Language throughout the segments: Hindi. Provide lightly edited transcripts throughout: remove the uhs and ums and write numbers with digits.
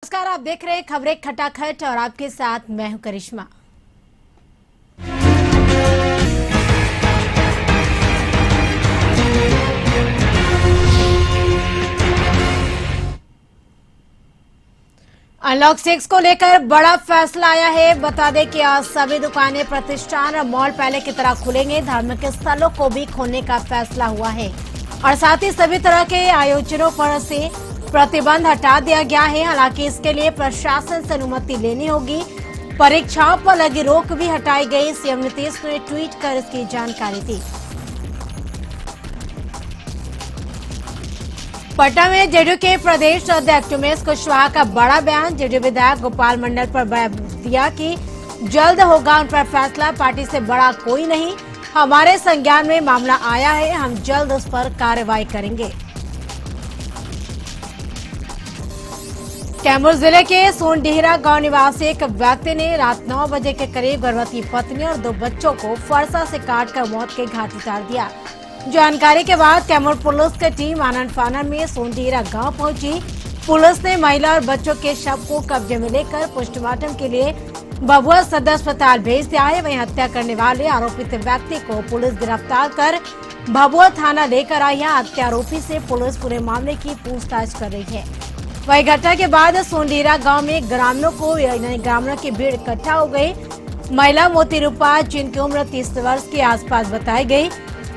नमस्कार, आप देख रहे हैं खबरें खटाखट और आपके साथ मैं हूं करिश्मा। अनलॉक 6 को लेकर बड़ा फैसला आया है। बता दें कि आज सभी दुकानें, प्रतिष्ठान और मॉल पहले की तरह खुलेंगे। धार्मिक स्थलों को भी खोलने का फैसला हुआ है और साथ ही सभी तरह के आयोजनों पर से प्रतिबंध हटा दिया गया है। हालांकि इसके लिए प्रशासन से अनुमति लेनी होगी। परीक्षाओं पर लगी रोक भी हटाई गई। सीएम नीतीश ने ट्वीट कर इसकी जानकारी दी। पटना में जेडीयू के प्रदेश अध्यक्ष उमेश कुशवाहा का बड़ा बयान। जेडीयू विधायक गोपाल मंडल पर बयान दिया कि जल्द होगा उन पर फैसला। पार्टी से बड़ा कोई नहीं, हमारे संज्ञान में मामला आया है, हम जल्द उस पर कार्रवाई करेंगे। कैमूर जिले के सोनडीहरा गांव निवासी एक व्यक्ति ने रात 9 बजे के करीब गर्भवती पत्नी और 2 बच्चों को फरसा से काटकर मौत के घाट उतार दिया। जानकारी के बाद कैमूर पुलिस की टीम आनन फानन में सोनडीहरा गांव पहुंची। पुलिस ने महिला और बच्चों के शव को कब्जे में लेकर पोस्टमार्टम के लिए भभुआ सदर अस्पताल भेज दिया है। वहीं हत्या करने वाले आरोपित व्यक्ति को पुलिस गिरफ्तार कर भभुआ थाना लेकर आई है। हत्या आरोपी से पुलिस पूरे मामले की पूछताछ कर रही है। वही घटना के बाद सोनडीहरा गांव में ग्रामीणों की भीड़ इकट्ठा हो गई। महिला मोती रूपा, जिनकी उम्र 30 वर्ष के आसपास बताई गई।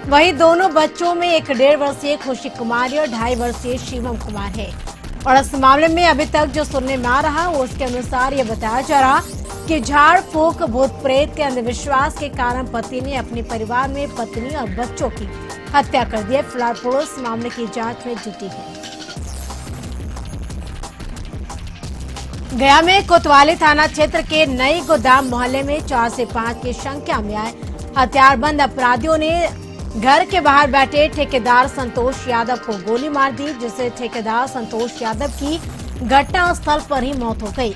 वहीं दोनों बच्चों में एक 1.5 वर्षीय खुशी कुमारी और 2.5 वर्षीय शिवम कुमार है। और इस मामले में अभी तक जो सुनने में आ रहा वो उसके अनुसार ये बताया जा रहा कि झाड़ फूक, भूत प्रेत के अंधविश्वास के कारण पति ने अपने परिवार में पत्नी और बच्चों की हत्या कर दी है। फिलहाल पुलिस मामले की जाँच में जुटी है। गया में कोतवाली थाना क्षेत्र के नई गोदाम मोहल्ले में 4 से 5 की संख्या में आए हथियारबंद अपराधियों ने घर के बाहर बैठे ठेकेदार संतोष यादव को गोली मार दी, जिससे ठेकेदार संतोष यादव की घटनास्थल पर ही मौत हो गई।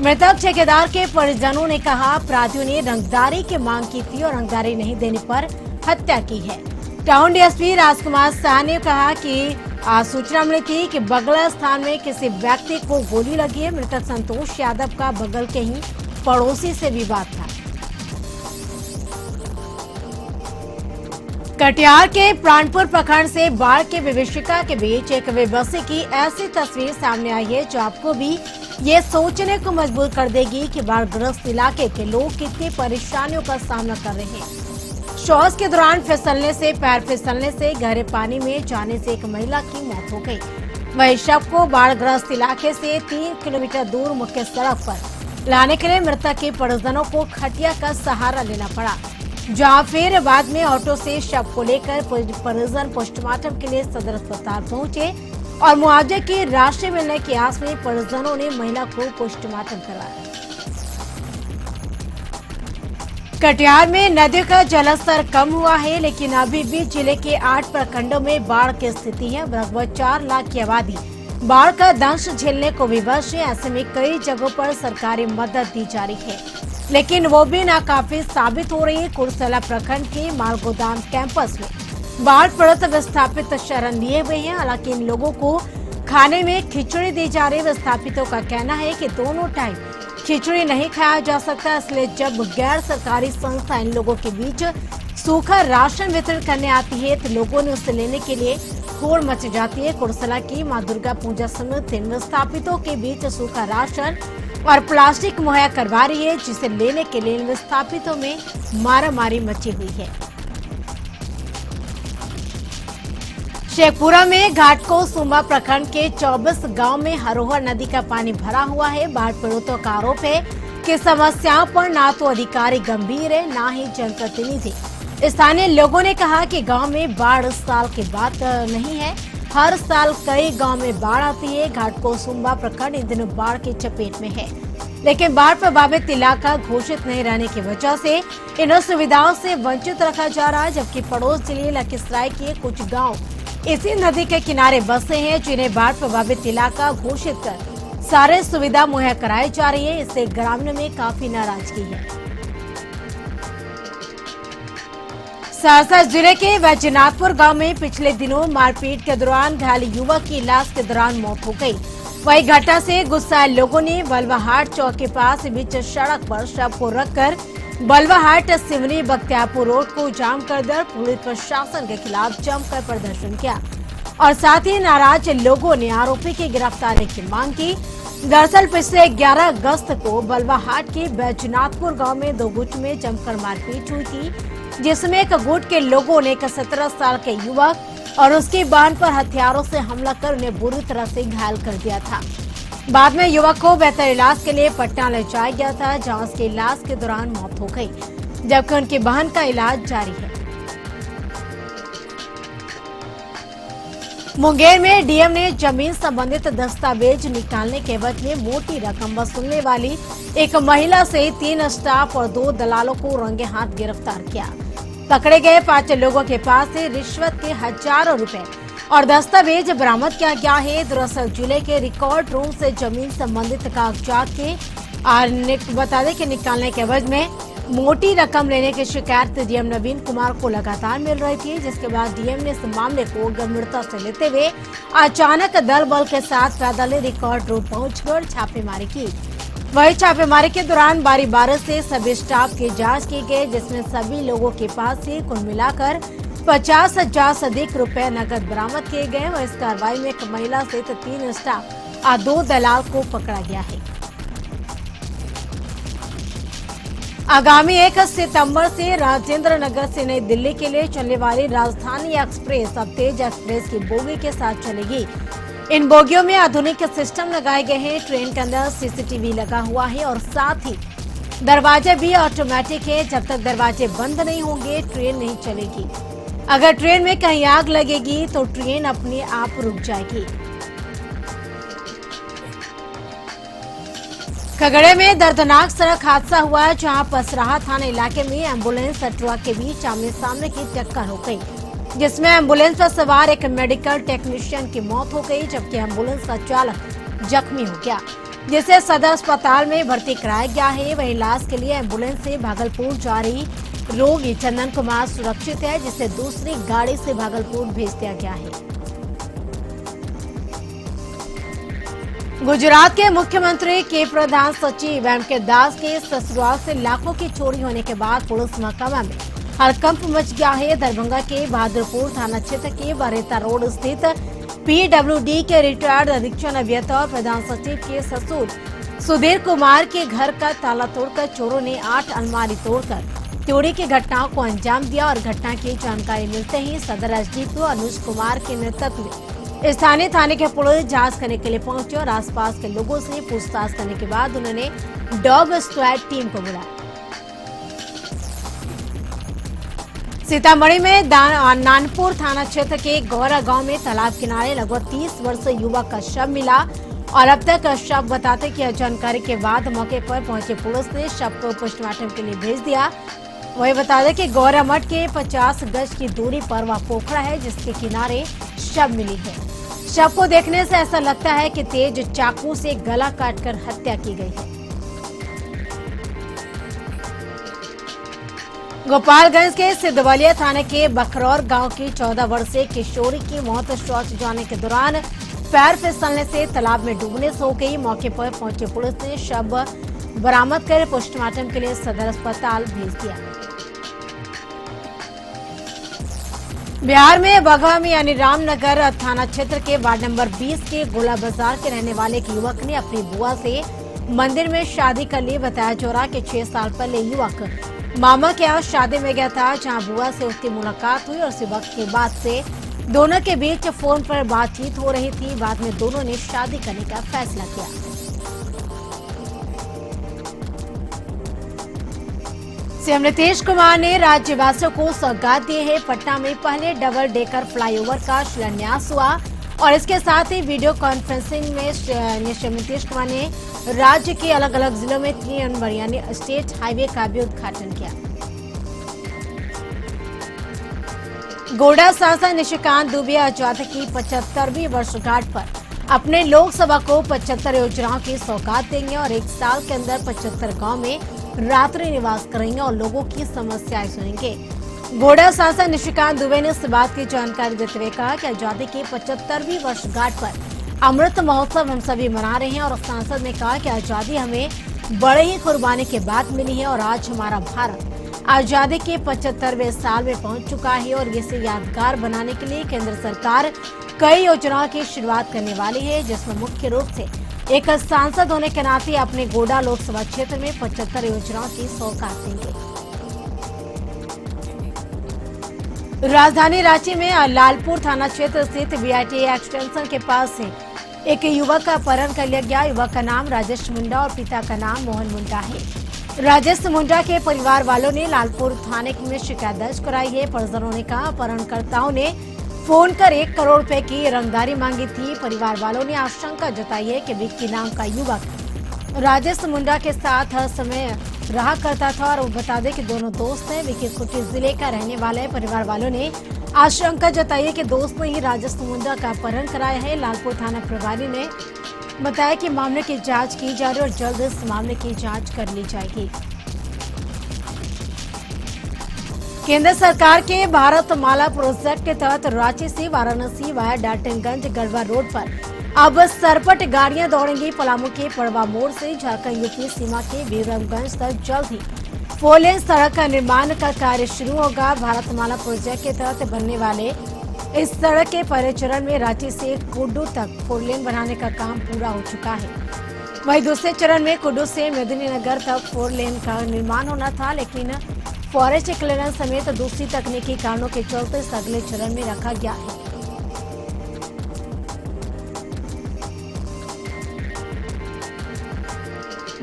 मृतक ठेकेदार के परिजनों ने कहा अपराधियों ने रंगदारी की मांग की थी और रंगदारी नहीं देने पर हत्या की है। टाउन डीएसपी राजकुमार शाह ने कहा कि आज सूचना मिली थी कि बगला स्थान में किसी व्यक्ति को गोली लगी है। मृतक संतोष यादव का बगल के ही पड़ोसी से विवाद था। कटिहार के प्राणपुर प्रखंड से बाढ़ के विभीषिका के बीच एक बेबसी की ऐसी तस्वीर सामने आई है जो आपको भी ये सोचने को मजबूर कर देगी कि बाढ़ग्रस्त इलाके के लोग कितनी परेशानियों का सामना कर रहे हैं। शौच के दौरान पैर फिसलने से गहरे पानी में जाने से एक महिला की मौत हो गई। वही शव को बाढ़ग्रस्त इलाके से 3 किलोमीटर दूर मुख्य सड़क पर लाने के लिए मृतक के परिजनों को खटिया का सहारा लेना पड़ा, जहां फिर बाद में ऑटो से शव को लेकर परिजन पोस्टमार्टम के लिए सदर अस्पताल पहुंचे और मुआवजे की राशि मिलने की आस में परिजनों ने महिला को पोस्टमार्टम करवाया। कटिहार में नदी का जलस्तर कम हुआ है, लेकिन अभी भी जिले के 8 प्रखंडों में बाढ़ की स्थिति है। लगभग 4 लाख की आबादी बाढ़ का दंश झेलने को विवश है। ऐसे में कई जगहों पर सरकारी मदद दी जा रही है, लेकिन वो भी नाकाफी साबित हो रही है। कुर्सेला प्रखंड के मालगोदाम कैंपस में बाढ़ पीड़ित विस्थापित शरण लिए हुए हैं। हालांकि इन लोगों को खाने में खिचड़ी दी जा रही है। विस्थापितों का कहना है कि दोनों टाइम खिचड़ी नहीं खाया जा सकता, इसलिए जब गैर सरकारी संस्था इन लोगों के बीच सूखा राशन वितरित करने आती है तो लोगों ने उसे लेने के लिए होड़ मच जाती है। कुर्सेला की मां दुर्गा पूजा समिति विस्थापितों के बीच सूखा राशन और प्लास्टिक मुहैया करवा रही है, जिसे लेने के लिए विस्थापितों में मारामारी मची हुई है। शेखपुरा में घाटकोसुंबा प्रखंड के 24 गांव में हरोहर नदी का पानी भरा हुआ है। बाढ़ पीड़ितों का आरोप है कि समस्याओं पर ना तो अधिकारी गंभीर है, ना ही जनप्रतिनिधि। स्थानीय लोगों ने कहा कि गांव में बाढ़ साल की बात नहीं है, हर साल कई गांव में बाढ़ आती है। घाटकोसुंबा प्रखंड इन दिनों बाढ़ की चपेट में है, लेकिन बाढ़ प्रभावित इलाका घोषित नहीं रहने की वजह से इन सुविधाओं से वंचित रखा जा रहा है। जबकि पड़ोस जिले लखीसराय के कुछ गाँव इसी नदी के किनारे बसे हैं, जिन्हें बाढ़ प्रभावित इलाका घोषित कर सारे सुविधा मुहैया कराई जा रही है। इससे ग्रामीणों में काफी नाराजगी है। सहरसा जिले के वैजनाथपुर गांव में पिछले दिनों मारपीट के दौरान घायल युवक की इलाज के दौरान मौत हो गई। वही घटना से गुस्साए लोगों ने बलवाहाट चौक के पास बीच सड़क पर शव को रखकर बलवाहाट सिवनी बख्तियारपुर रोड को जाम कर कर पुलिस प्रशासन के खिलाफ जमकर प्रदर्शन किया और साथ ही नाराज लोगों ने आरोपी की गिरफ्तारी की मांग की। दरअसल पिछले 11 अगस्त को बलवाहाट के बैजनाथपुर गांव में दो गुट में जमकर मारपीट हुई थी, जिसमें एक गुट के लोगों ने एक 17 साल के युवक और उसकी बहन पर हथियारों से हमला कर उन्हें बुरी तरह से घायल कर दिया था। बाद में युवक को बेहतर इलाज के लिए पटना ले जाया गया था, जहां उसके इलाज के दौरान मौत हो गई, जबकि उनकी बहन का इलाज जारी है। मुंगेर में डीएम ने जमीन संबंधित दस्तावेज निकालने के एवज में मोटी रकम वसूलने वाली एक महिला से 3 स्टाफ और 2 दलालों को रंगे हाथ गिरफ्तार किया। पकड़े गए 5 लोगों के पास से रिश्वत के हजारों रुपए और दस्तावेज बरामद किया गया है। दरअसल जिले के रिकॉर्ड रूम से जमीन संबंधित कागजात के बता दें कि निकालने के एवज में मोटी रकम लेने की शिकायत डीएम नवीन कुमार को लगातार मिल रही थी, जिसके बाद डीएम ने इस मामले को गंभीरता से लेते हुए अचानक दल बल के साथ पैदल रिकॉर्ड रूम पहुंचकर छापेमारी की। वही छापेमारी के दौरान बारी बारी से सभी स्टाफ की जांच की गई, जिसमें सभी लोगों के पास से कुल मिलाकर 50,000 से अधिक रुपए नकद बरामद किए गए और इस कार्रवाई में एक महिला सहित 3 स्टाफ और 2 दलाल को पकड़ा गया है। आगामी 1 सितंबर से राजेंद्र नगर से नई दिल्ली के लिए चलने वाली राजधानी एक्सप्रेस अब तेज एक्सप्रेस की बोगी के साथ चलेगी। इन बोगियों में आधुनिक सिस्टम लगाए गए हैं। ट्रेन के अंदर सीसीटीवी लगा हुआ है और साथ ही दरवाजे भी ऑटोमेटिक है। जब तक दरवाजे बंद नहीं होंगे ट्रेन नहीं चलेगी। अगर ट्रेन में कहीं आग लगेगी तो ट्रेन अपने आप रुक जाएगी। खगड़े में दर्दनाक सड़क हादसा हुआ, जहां पसराहा थाना इलाके में एम्बुलेंस और ट्रक के बीच आमने सामने की टक्कर हो गई, जिसमें एम्बुलेंस पर सवार एक मेडिकल टेक्नीशियन की मौत हो गई, जबकि एम्बुलेंस का चालक जख्मी हो गया, जिसे सदर अस्पताल में भर्ती कराया गया है। वहीं इलाज के लिए एम्बुलेंस से भागलपुर जा रही रोगी चंदन कुमार सुरक्षित है, जिसे दूसरी गाड़ी से भागलपुर भेज दिया गया है। गुजरात के मुख्यमंत्री के प्रधान सचिव एम.के. दास के ससुराल से लाखों की चोरी होने के बाद पुलिस महकमा में हड़कंप मच गया है। दरभंगा के बहादुरपुर थाना क्षेत्र के बरेता रोड स्थित पीडब्ल्यूडी के रिटायर्ड अधीक्षण अभियंता और प्रधान सचिव के ससुर सुधीर कुमार के घर का ताला तोड़कर चोरों ने 8 अलमारी तोड़कर चोरी की घटनाओं को अंजाम दिया और घटना की जानकारी मिलते ही सदर एसडीपीओ अनुज कुमार के नेतृत्व में स्थानीय थाने के पुलिस जांच करने के लिए पहुंचे और आसपास के लोगों से पूछताछ करने के बाद उन्होंने डॉग स्क्वाड टीम को बुलाया। सीतामढ़ी में नानपुर थाना क्षेत्र के गौरा गांव में तालाब किनारे लगभग 30 वर्षीय युवक का शव मिला और अब तक शव बताते कि जानकारी के बाद मौके पर पहुंचे पुलिस ने शव को पोस्टमार्टम के लिए भेज दिया। वही बता दें कि गौरा मठ के 50 गज की दूरी पर वह पोखरा है, जिसके किनारे शव मिली है। शव को देखने से ऐसा लगता है कि तेज चाकू से गला काटकर हत्या की गई है। गोपालगंज के सिद्धवलिया थाने के बखरौर गांव की 14 वर्षीय किशोरी की मौत शौच जाने के दौरान पैर फिसलने से तालाब में डूबने से हो गई। मौके पर पहुंची पुलिस ने शव बरामद कर पोस्टमार्टम के लिए सदर अस्पताल भेज दिया। बिहार में बगहा में यानी रामनगर थाना क्षेत्र के वार्ड नंबर 20 के गोला बाजार के रहने वाले एक युवक ने अपनी बुआ से मंदिर में शादी कर ली। बताया जा रहा कि 6 साल पहले युवक मामा के यहाँ शादी में गया था, जहां बुआ से उसकी मुलाकात हुई और उसी वक्त के बाद से दोनों के बीच फोन पर बातचीत हो रही थी। बाद में दोनों ने शादी करने का फैसला किया। सीएम नीतीश कुमार ने राज्यवासियों को सौगात दी है। पटना में पहले डबल डेकर फ्लाईओवर का शिलान्यास हुआ और इसके साथ ही वीडियो कॉन्फ्रेंसिंग में सीएम नीतीश कुमार ने राज्य के अलग अलग जिलों में 3 नंबर यानी स्टेट हाईवे का भी उद्घाटन किया। गोड्डा सांसद निशिकांत दुबे आजादी की 75वीं वर्षगांठ पर अपने लोकसभा को 75 योजनाओं की सौगात देंगे और 1 साल के अंदर 75 गांव में रात्रि निवास करेंगे और लोगों की समस्याएं सुनेंगे। गोड्डा सांसद निशिकांत दुबे ने इस बात की जानकारी देते हुए कहा कि आजादी की 75वीं वर्षगांठ पर अमृत महोत्सव हम सभी मना रहे हैं और सांसद ने कहा कि आजादी हमें बड़े ही कुर्बानी के बाद मिली है और आज हमारा भारत आजादी के 75वें साल में पहुंच चुका है और इसे यादगार बनाने के लिए केंद्र सरकार कई योजनाओं की शुरुआत करने वाली है, जिसमें मुख्य रूप से एक सांसद होने के नाते अपने गोड्डा लोकसभा क्षेत्र में 75 योजनाओं की सौगात देंगे। राजधानी रांची में लालपुर थाना क्षेत्र स्थित बीआईटी एक्सटेंशन के पास से एक युवक का अपहरण कर लिया गया। युवक का नाम राजेश मुंडा और पिता का नाम मोहन मुंडा है। राजेश मुंडा के परिवार वालों ने लालपुर थाने में शिकायत दर्ज कराई है। परिजनों ने कहा अपहरणकर्ताओं ने फोन कर 1 करोड़ रुपए की रंगदारी मांगी थी। परिवार वालों ने आशंका जताई है कि विक्की नाम का युवक राजेश मुंडा के साथ हर समय रहा करता था और बता दें कि दोनों दोस्त हैं। विक्की खूंटी जिले का रहने वाला है। परिवार वालों ने आशंका जताई है कि दोस्त ने ही राजेश मुंडा का अपहरण कराया है। लालपुर थाना प्रभारी ने बताया कि मामले की जांच की जा रही है और जल्द इस मामले की जांच कर ली जाएगी। केंद्र सरकार के भारत माला प्रोजेक्ट के तहत रांची से वाराणसी वाया डाल्टनगंज गढ़वा रोड पर अब सरपट गाड़ियां दौड़ेंगी। पलामू के पड़वा मोड़ से झारखंड यूपी सीमा के वीरमगंज तक जल्द ही 4 लेन सड़क का निर्माण का कार्य शुरू होगा। भारत माला प्रोजेक्ट के तहत बनने वाले इस सड़क के पहले चरण में रांची से कुड्डू तक 4 लेन बनाने का काम पूरा हो चुका है। वहीं दूसरे चरण में कुड्डू से मेदिनीनगर तक 4 लेन का निर्माण होना था, लेकिन फॉरेस्ट क्लियरेंस समेत दूसरी तकनीकी कारणों के चलते इस अगले चरण में रखा गया है।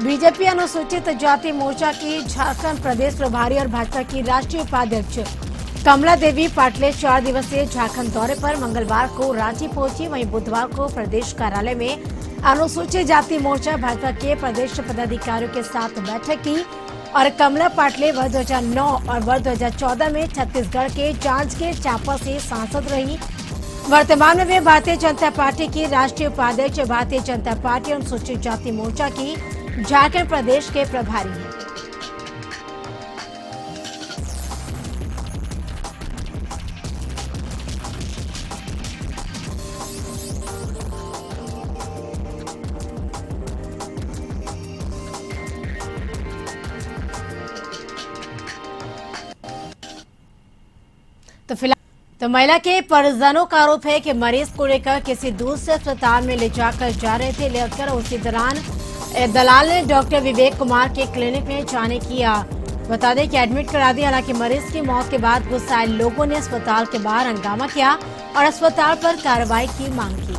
बीजेपी अनुसूचित जाति मोर्चा की झारखंड प्रदेश प्रभारी और भाजपा की राष्ट्रीय उपाध्यक्ष कमला देवी पाटले 4 दिवसीय झारखंड दौरे पर मंगलवार को रांची पहुंची। वहीं बुधवार को प्रदेश कार्यालय में अनुसूचित जाति मोर्चा भाजपा के प्रदेश पदाधिकारियों के साथ बैठक की और कमला पाटले वर्ष 2009 और वर्ष 2014 में छत्तीसगढ़ के जांजगीर चांपा से सांसद रही। वर्तमान में वे भारतीय जनता पार्टी की राष्ट्रीय उपाध्यक्ष, भारतीय जनता पार्टी अनुसूचित जाति मोर्चा की झारखंड प्रदेश के प्रभारी हैं। तो महिला के परिजनों का आरोप है कि मरीज को लेकर किसी दूसरे अस्पताल में ले जाकर जा रहे थे, लेकर उसी दौरान दलाल ने डॉक्टर विवेक कुमार के क्लिनिक में जाने की बता दें कि एडमिट करा दिया। हालांकि मरीज की मौत के बाद गुस्साए लोगों ने अस्पताल के बाहर हंगामा किया और अस्पताल पर कार्रवाई की मांग की।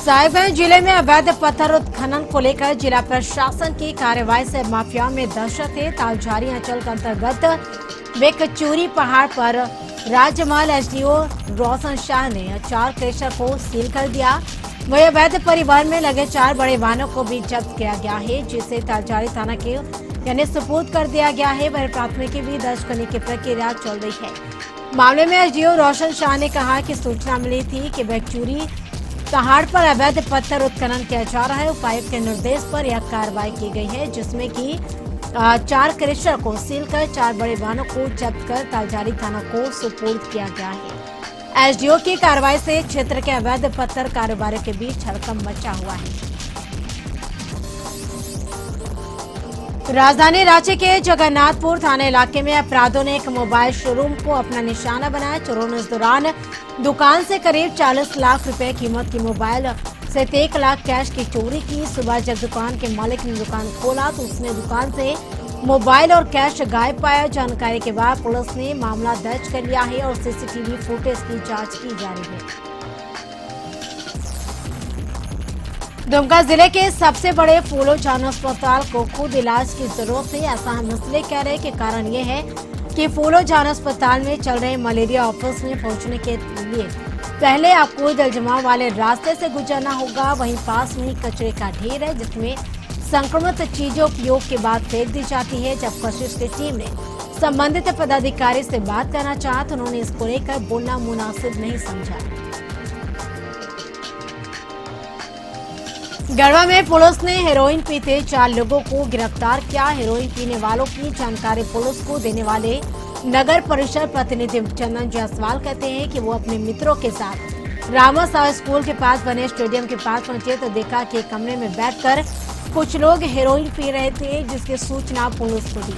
साहिबगंज जिले में अवैध पत्थर उत्खनन को लेकर जिला प्रशासन की कार्रवाई से माफिया में दहशत है। तालझारी अंचल के अंतर्गत बेकचूरी पहाड़ पर राजमहल एसडीओ रोशन शाह ने 4 क्रेशर को सील कर दिया। वही अवैध परिवहन में लगे 4 बड़े वाहनों को भी जब्त किया गया है, जिसे तालझारी थाना के यानी सुपुर्द कर दिया गया है। वही प्राथमिकी भी दर्ज करने की प्रक्रिया चल रही है। मामले में एसडीओ रोशन शाह ने कहा कि सूचना मिली थी कि बेकचूरी पहाड़ पर अवैध पत्थर उत्खनन किया जा रहा है। उपायुक्त के निर्देश पर यह कार्रवाई की गई है, जिसमें कि 4 क्रेशर को सील कर 4 बड़े वाहनों को जब्त कर तालझारी थाना को सुपुर्द किया गया है। एसडीओ की कार्रवाई से क्षेत्र के अवैध पत्थर कारोबारियों के बीच हड़कंप मचा हुआ है। राजधानी रांची के जगन्नाथपुर थाना इलाके में अपराधियों ने एक मोबाइल शोरूम को अपना निशाना बनाया। चोरों ने इस दौरान दुकान से करीब 40 लाख रुपए कीमत की मोबाइल से 1 लाख कैश की चोरी की। सुबह जब दुकान के मालिक ने दुकान खोला तो उसने दुकान से मोबाइल और कैश गायब पाया। जानकारी के बाद पुलिस ने मामला दर्ज कर लिया है और सीसीटीवी फुटेज की जांच की जा रही है। दुमका जिले के सबसे बड़े फूलो जान अस्पताल को खुद इलाज की जरूरत है। ऐसा हम इसलिए कह रहे हैं कि कारण ये है कि फूलो जान अस्पताल में चल रहे मलेरिया ऑफिस में पहुंचने के लिए पहले आपको जल जमाव वाले रास्ते से गुजरना होगा। वहीं पास में ही कचरे का ढेर है, जिसमें संक्रमित चीजों उपयोग के बाद फेंक दी जाती है। जब कशिश की टीम ने संबंधित पदाधिकारी से बात करना चाहा तो उन्होंने इसको लेकर बोलना मुनासिब नहीं समझा। गढ़वा में पुलिस ने हेरोइन पीते 4 लोगों को गिरफ्तार किया। हेरोइन पीने वालों की जानकारी पुलिस को देने वाले नगर परिषद प्रतिनिधि चंदन जायसवाल कहते हैं कि वो अपने मित्रों के साथ रामा साहब स्कूल के पास बने स्टेडियम के पास पहुंचे तो देखा कि एक कमरे में बैठकर कुछ लोग हेरोइन पी रहे थे, जिसकी सूचना पुलिस को दी।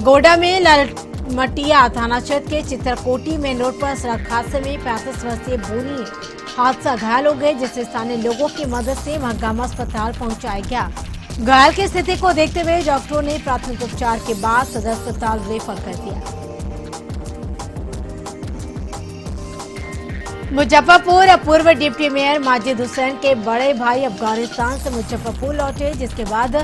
गोड्डा में लालमटिया थाना क्षेत्र के चित्रकोटी मेन रोड पर सड़क हादसे में 35 वर्षीय बोनी हादसा घायल हो गए, जिससे स्थानीय लोगों की मदद से महागामा अस्पताल पहुंचाया गया। घायल की स्थिति को देखते हुए डॉक्टरों ने प्राथमिक उपचार के बाद सदर अस्पताल रेफर कर दिया। मुजफ्फरपुर पूर्व डिप्टी मेयर माजिद हुसैन के बड़े भाई अफगानिस्तान से मुजफ्फरपुर लौटे, जिसके बाद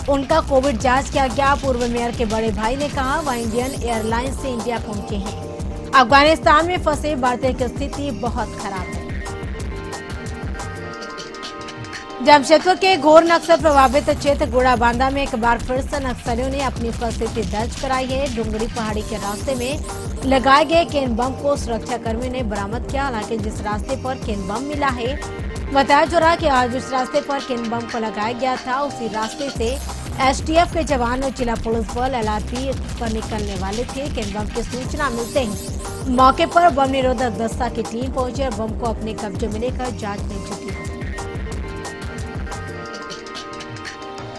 उनका कोविड जांच किया गया। पूर्व मेयर के बड़े भाई ने कहा वह इंडियन एयरलाइंस से इंडिया पहुंचे हैं। अफगानिस्तान में फंसे भारतीय की स्थिति बहुत खराब है। जमशेदपुर के घोर नक्सल प्रभावित क्षेत्र गुड़ाबांधा में एक बार फिर से नक्सलियों ने अपनी उपस्थिति दर्ज कराई है। डुंगरी पहाड़ी के रास्ते में लगाए गए केन बम को सुरक्षा कर्मियों ने बरामद किया। हालांकि जिस रास्ते पर केन बम मिला है, बताया जा रहा कि आज उस रास्ते पर केन बम को लगाया गया था, उसी रास्ते से एसटीएफ के जवान और जिला पुलिस बल एलआरपी पर निकलने वाले थे। केन बम की सूचना मिलते ही मौके पर बम निरोधक दस्ता की टीम पहुंची और बम को अपने कब्जे में लेकर जांच में जुटी।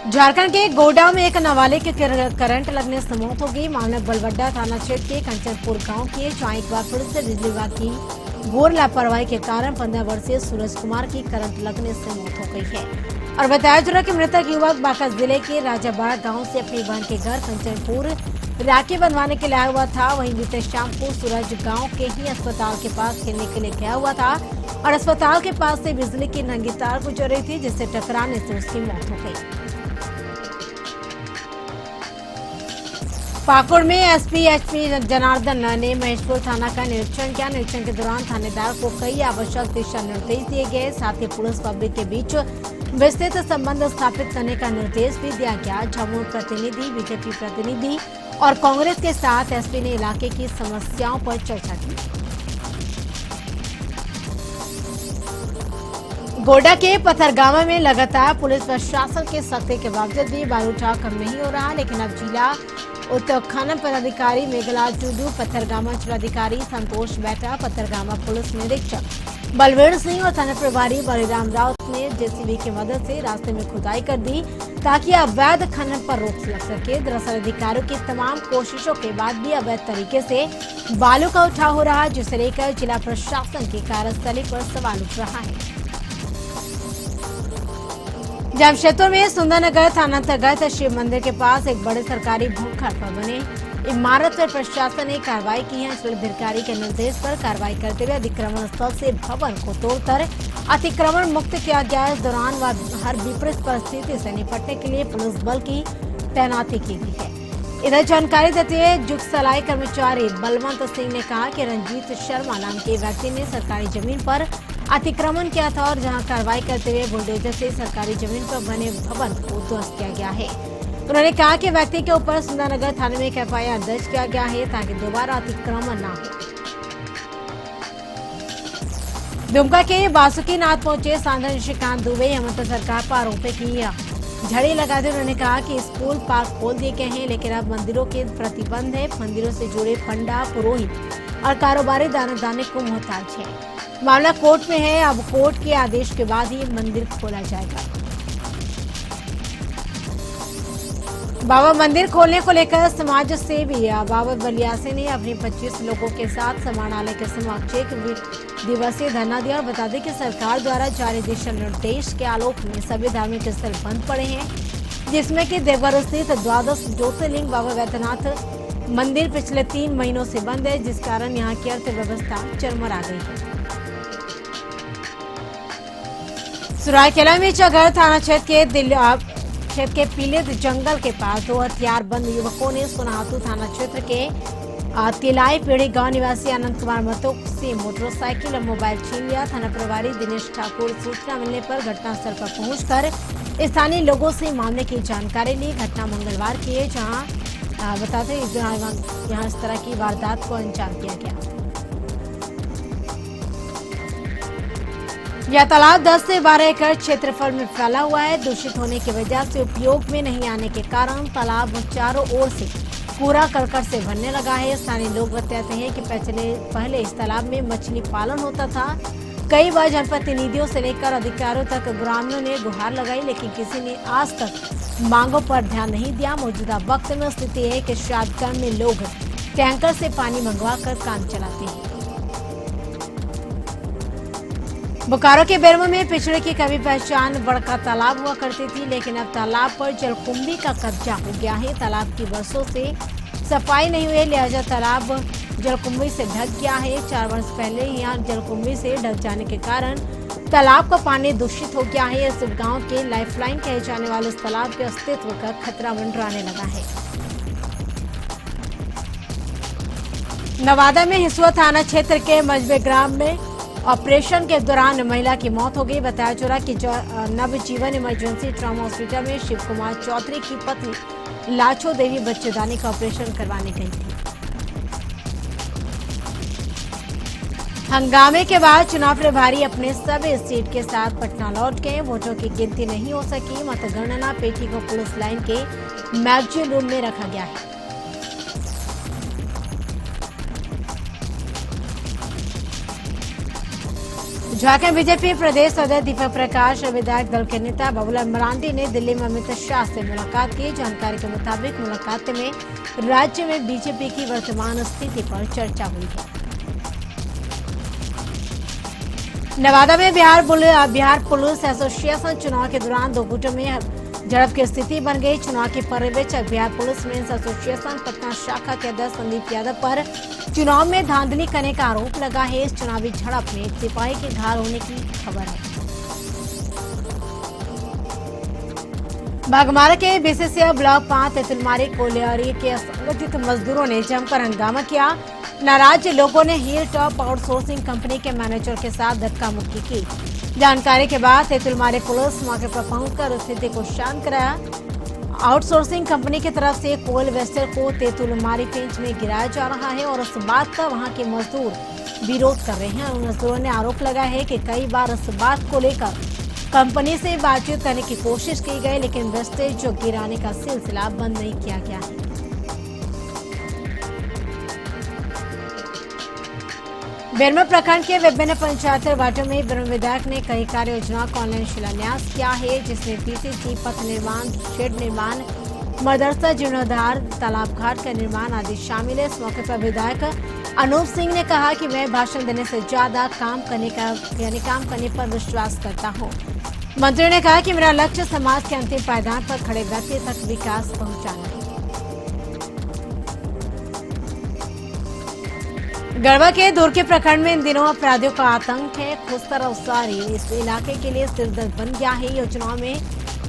झारखंड के गोड्डा में एक नाबालिग के करंट लगने से मौत हो गई। मामला बलवड्डा थाना क्षेत्र के कंचनपुर गांव की, जहां एक बार फिर से बिजली विभाग की घोर लापरवाही के कारण 15 वर्षीय सूरज कुमार की करंट लगने से मौत हो गई है। और बताया जा रहा कि मृतक युवक बांका जिले के राजाबाड़ा गांव से अपनी बहन के घर कंचनपुर राखी बनवाने के लिए आया हुआ था। वहीं बीते शाम को सूरज गांव के ही अस्पताल के पास खेलने के लिए गया हुआ था और अस्पताल के पास से बिजली की नंगी तार गुजर रही थी, जिससे टकराने से उसकी मौत हो गई। पाकुड़ में एसपी जनार्दन ने महेशपुर थाना का निरीक्षण किया। निरीक्षण के दौरान थानेदार को कई आवश्यक दिशा निर्देश दिए गए। साथ ही पुलिस पब्लिक के बीच विस्तृत संबंध स्थापित करने का निर्देश भी दिया गया। झामुमो प्रतिनिधि, बीजेपी प्रतिनिधि और कांग्रेस के साथ एसपी ने इलाके की समस्याओं पर चर्चा की। गोड्डा के पथरगामा में लगातार पुलिस प्रशासन के सख्ती के बावजूद भी बालू उठाव कम नहीं हो रहा, लेकिन अब जिला उत्खनन पदाधिकारी मेघलाल टुडू, पथरगामा जिलाधिकारी संतोष बैठा, पथरगामा पुलिस निरीक्षक बलवीर सिंह और थाना प्रभारी बलिराम राउत ने जेसीबी की मदद से रास्ते में खुदाई कर दी ताकि अवैध खनन पर रोक लग सके। दरअसल अधिकारियों की तमाम कोशिशों के बाद भी अवैध तरीके से बालू का उठाव हो रहा है, जिसे लेकर जिला प्रशासन की कार्यस्थली पर सवाल उठ रहा है। जमशेदपुर में सुंदरनगर थाना अंतर्गत शिव मंदिर के पास एक बड़े सरकारी भूखंड पर बने इमारत पर प्रशासन ने कार्रवाई की है। जिलाधिकारी के निर्देश पर कार्रवाई करते हुए अतिक्रमण स्थल से भवन को तोड़कर अतिक्रमण मुक्त किया गया। इस दौरान हर विपरीत परिस्थिति से निपटने के लिए पुलिस बल की तैनाती की गई है। इधर जानकारी देते हुए जुगसलाई कर्मचारी बलवंत सिंह ने कहा कि रंजीत शर्मा नाम के व्यक्ति ने सरकारी जमीन पर अतिक्रमण किया था और जहां कार्रवाई करते हुए बुलडोजर से सरकारी जमीन पर बने भवन को ध्वस्त किया गया है। उन्होंने कहा कि व्यक्ति के ऊपर सुंदरनगर थाने में एक एफआईआर दर्ज किया गया है ताकि दोबारा अतिक्रमण न हो। दुमका के बासुकीनाथ पहुंचे सांसद निशिकांत दुबे हेमंत सरकार पर आरोपों की झड़ी लगाते हुए उन्होंने कहा कि स्कूल पार्क खोल दिए गए हैं, लेकिन अब मंदिरों के प्रतिबंध है। मंदिरों से जुड़े पंडा, पुरोहित और कारोबारी दाने को मोहताज है। मामला कोर्ट में है, अब कोर्ट के आदेश के बाद ही मंदिर खोला जाएगा। बाबा मंदिर खोलने को लेकर समाज सेवी बाबा बलियासी ने अपने 25 लोगों के साथ समाहरणालय के समक्ष एक दिवसीय धरना दिया और बता दें कि सरकार द्वारा जारी दिशा निर्देश के आलोक में सभी धार्मिक स्थल बंद पड़े हैं, जिसमें कि देवघर स्थित द्वादश ज्योतिर्लिंग बाबा वैद्यनाथ मंदिर पिछले 3 महीनों से बंद है, जिस कारण यहाँ की अर्थव्यवस्था चरमरा गई है। सरायकेला में चगर थाना क्षेत्र के पीलित जंगल के पास 2 हथियारबंद युवकों ने सोनाहातू थाना क्षेत्र के तिलाई पीढ़ी गांव निवासी आनंद कुमार महतो से मोटरसाइकिल और मोबाइल छीन लिया। थाना प्रभारी दिनेश ठाकुर सूचना मिलने पर घटनास्थल पर पहुंचकर स्थानीय लोगों से मामले की जानकारी ली। घटना मंगलवार की है, जहां बताते यहाँ इस तरह की वारदात को अंजाम दिया गया। यह तालाब 10 से 12 एकड़ क्षेत्रफल में फैला हुआ है। दूषित होने की वजह से उपयोग में नहीं आने के कारण तालाब चारों ओर से कूड़ा करकट से भरने लगा है। स्थानीय लोग बताते हैं कि पहले इस तालाब में मछली पालन होता था। कई बार जनप्रतिनिधियों से लेकर अधिकारियों तक ग्रामीणों ने गुहार लगाई, लेकिन किसी ने आज तक मांगों पर ध्यान नहीं दिया। मौजूदा वक्त में स्थिति है कि शादगढ़ में लोग टैंकर से पानी मंगवा कर काम चलाते हैं। बोकारो के बेरमो में पिछड़े की कभी पहचान बड़का तालाब हुआ करती थी, लेकिन अब तालाब पर जलकुंभी का कब्जा हो गया है। तालाब की वर्षों से सफाई नहीं हुई, लिहाजा तालाब जलकुंभी से ढक गया है। 4 वर्ष पहले यहाँ जलकुंभी से ढक जाने के कारण तालाब का पानी दूषित हो गया है। इस गांव के लाइफलाइन कहे जाने वाले इस तालाब के अस्तित्व का खतरा मंडराने लगा है। नवादा में हिसुआ थाना क्षेत्र के मजबे ग्राम में ऑपरेशन के दौरान महिला की मौत हो गई। बताया जा रहा कि नवजीवन इमरजेंसी ट्रॉमा हॉस्पिटल में शिव कुमार चौधरी की पत्नी लाछो देवी बच्चेदानी का ऑपरेशन करवाने गई थी। हंगामे के बाद चुनाव प्रभारी अपने सभी सीट के साथ पटना लौट गए। वोटों की गिनती नहीं हो सकी। मतगणना पेटी को पुलिस लाइन के मैगजीन रूम में रखा गया है। झारखंड बीजेपी प्रदेश अध्यक्ष दीपक प्रकाश और विधायक दल के नेता बाबूलाल मरांडी ने दिल्ली में अमित शाह से मुलाकात की। जानकारी के मुताबिक मुलाकात में राज्य में बीजेपी की वर्तमान स्थिति पर चर्चा हुई है। नवादा में बिहार पुलिस एसोसिएशन चुनाव के दौरान 2 गुटों में झड़प की स्थिति बन गई। चुनाव के पर्यवेक्षक Bihar police men's association Patna शाखा के अध्यक्ष संदीप यादव पर चुनाव में धांधली करने का आरोप लगा है। इस चुनावी झड़प में एक सिपाही के घायल होने की खबर है। बागमारा के बीसीसीआई ब्लॉक 5 तेतुलमारी कोलियारी के असंगठित मजदूरों ने जमकर हंगामा किया। नाराज लोगों ने हिल टॉप आउटसोर्सिंग कंपनी के मैनेजर के साथ धक्का मुक्की की। जानकारी के बाद तेतुलमारी पुलिस मौके पर पहुंचकर स्थिति को शांत कराया। आउटसोर्सिंग कंपनी की तरफ से कोल वेस्टर को तेतुलमारी पेंच में गिराया जा रहा है और इस बात का वहां के मजदूर विरोध कर रहे हैं। मजदूरों ने आरोप लगाया है कि कई बार इस बात को लेकर कंपनी से बातचीत करने की कोशिश की गई, लेकिन वेस्टेज जो गिराने का सिलसिला बंद नहीं किया गया है। बेरमो प्रखंड के विभिन्न पंचायत वार्डों में बेरमो विधायक ने कई कार्य योजनाओं का ऑनलाइन शिलान्यास किया है, जिसमें पीसीसी, पथ निर्माण, शेड निर्माण, मदरसा जीर्णोद्धार, तालाब घाट का निर्माण आदि शामिल है। इस मौके पर विधायक अनूप सिंह ने कहा कि मैं भाषण देने से ज्यादा काम करने पर विश्वास करता हूँ। मंत्री ने कहा कि मेरा लक्ष्य समाज के अंतिम पायदान पर खड़े व्यक्ति तक विकास पहुँचाना है। गढ़वा के दुर्गे प्रखंड में इन दिनों अपराधियों का आतंक है। खुस्तर अवसारी इस इलाके के लिए सिरदर्द बन गया है। योजनाओं में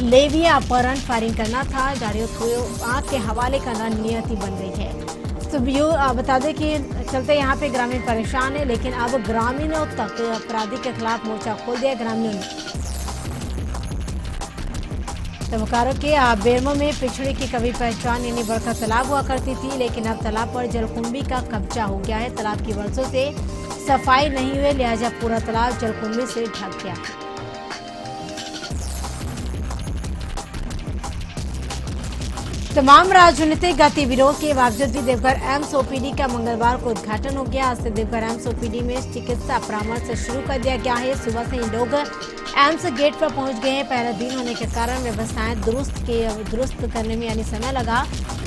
लेविया अपहरण, फायरिंग करना था, गाड़ियों को आग के हवाले करना नियति बन गई है। तो बता दें कि चलते यहाँ पे ग्रामीण परेशान है, लेकिन अब ग्रामीणों तक अपराधी के खिलाफ मोर्चा खोल दिया ग्रामीणों ने। तो बोकारो के बेरमो में पिछड़े की कभी पहचान यानी बड़का तालाब हुआ करती थी, लेकिन अब तालाब पर जलकुंभी का कब्जा हो गया है। तालाब की वर्षों से सफाई नहीं हुई, लिहाजा पूरा तालाब जलकुंभी से ढक गया है। तमाम राजनीतिक गतिविधियों के बावजूद भी देवघर एम्स ओपीडी का मंगलवार को उद्घाटन हो गया। आज से देवघर एम्स ओपीडी में चिकित्सा परामर्श शुरू कर दिया गया है। सुबह से ही लोग एम्स गेट पर पहुंच गए हैं। पहला दिन होने के कारण व्यवस्थाएं दुरुस्त करने में यानी समय लगा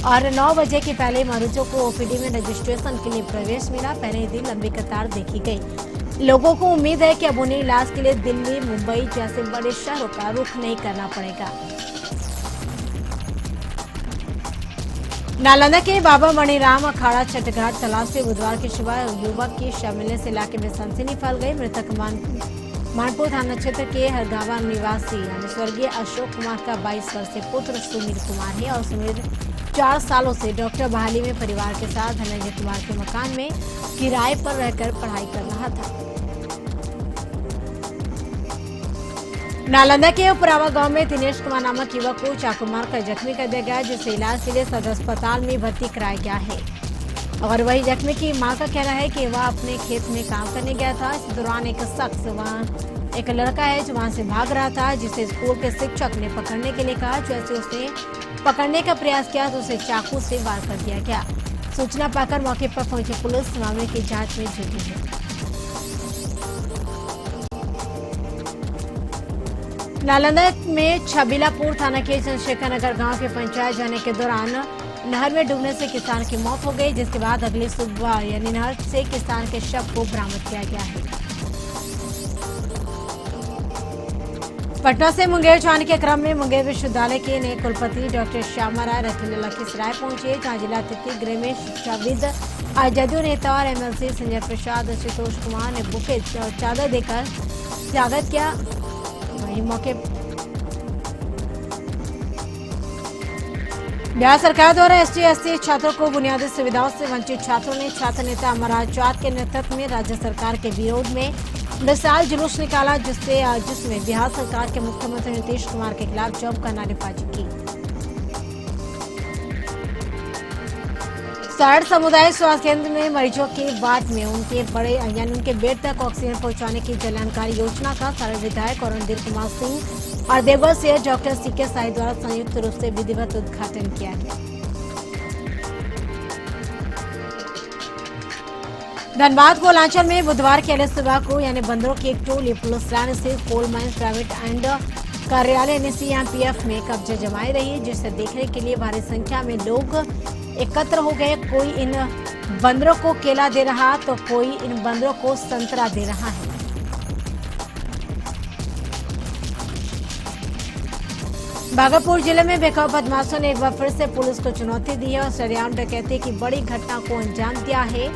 और 9 बजे के पहले मरीजों को ओपीडी में रजिस्ट्रेशन के लिए प्रवेश मिला। पहले ही दिन लंबी कतार देखी गई। लोगों को उम्मीद है कि अब उन्हें इलाज के लिए दिल्ली, मुंबई जैसे बड़े शहरों का रुख नहीं करना पड़ेगा। नालंदा के बाबा मणिराम अखाड़ा छठघाट तालाब से बुधवार की सुबह युवक की शव मिलने से इलाके में सनसनी फैल गई। मृतक मानपुर थाना क्षेत्र के हरगावा निवासी यानी स्वर्गीय अशोक कुमार का 22 वर्षीय पुत्र सुमिर कुमार है और सुमिर 4 सालों से डॉक्टर बहाली में परिवार के साथ धनंजय कुमार के मकान में किराए पर रहकर पढ़ाई कर रहा था। नालंदा के उपरावा गांव में दिनेश कुमार नामक युवक को चाकू मारकर जख्मी कर दिया गया, जिसे इलाज के लिए सदर अस्पताल में भर्ती कराया गया है। और वही जख्मी की मां का कहना है कि वह अपने खेत में काम करने गया था। इस दौरान एक शख्स वहां एक लड़का है जो वहां से भाग रहा था, जिसे स्कूल के शिक्षक ने पकड़ने के लिए कहा। जैसे उसने पकड़ने का प्रयास किया तो उसे चाकू से वार कर दिया गया। सूचना पाकर मौके पर पहुंची पुलिस मामले की जांच में जुटी है। नालंदा में छबीलापुर थाना के चंद्रशेखर नगर गांव के पंचायत जाने के दौरान नहर में डूबने से किसान की मौत हो गई, जिसके बाद अगली सुबह यानी नहर से किसान के शव को बरामद किया गया है। पटना से मुंगेर जाने के क्रम में मुंगेर विश्वविद्यालय के नए कुलपति डॉक्टर श्यामा राय रतन लखीसराय पहुंचे, जहां जिला अतिथि गृह में शिक्षाविद जदयू नेता और एमएलसी संजय प्रसाद आशुतोष कुमार ने बुके और चादर देकर स्वागत किया। वहीं मौके बिहार सरकार द्वारा एसटी/एससी छात्रों को बुनियादी सुविधाओं से वंचित छात्रों ने छात्र नेता अमरराज चाँद के नेतृत्व में राज्य सरकार के विरोध में विशाल जुलूस निकाला, जिसमें बिहार सरकार के मुख्यमंत्री नीतीश कुमार के खिलाफ जमकर नारेबाजी की। सारण सामुदायिक स्वास्थ्य केंद्र में मरीजों के वार्ड में उनके बेड तक ऑक्सीजन पहुंचाने की कल्याणकारी योजना का सारण विधायक और रणधीर कुमार सिंह और देवघर से डॉक्टर सीके साई द्वारा संयुक्त रूप से विधिवत उद्घाटन किया गया। धनबाद कोलांचल में बुधवार की अलग सुबह को यानी बंदरों की एक टोली पुलिस लाइन से कोल माइंस प्राइवेट एंड कार्यालय सीएमपीएफ में कब्जा जमाई रही, जिसे देखने के लिए भारी संख्या में लोग एकत्र हो गए। कोई इन बंदरों को केला दे रहा तो कोई इन बंदरों को संतरा दे रहा है। भागलपुर जिले में बेखौफ बदमाशों ने एक बार फिर से पुलिस को चुनौती दी है और सरेआम डकैती की बड़ी घटना को अंजाम दिया है,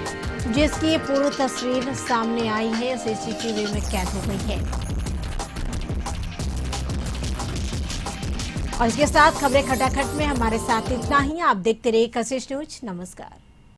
जिसकी पूरी तस्वीर सामने आई है, सीसीटीवी में कैद हो गई है। और इसके साथ खबरें खटाखट में हमारे साथ इतना ही। आप देखते रहिए कशिश न्यूज। नमस्कार।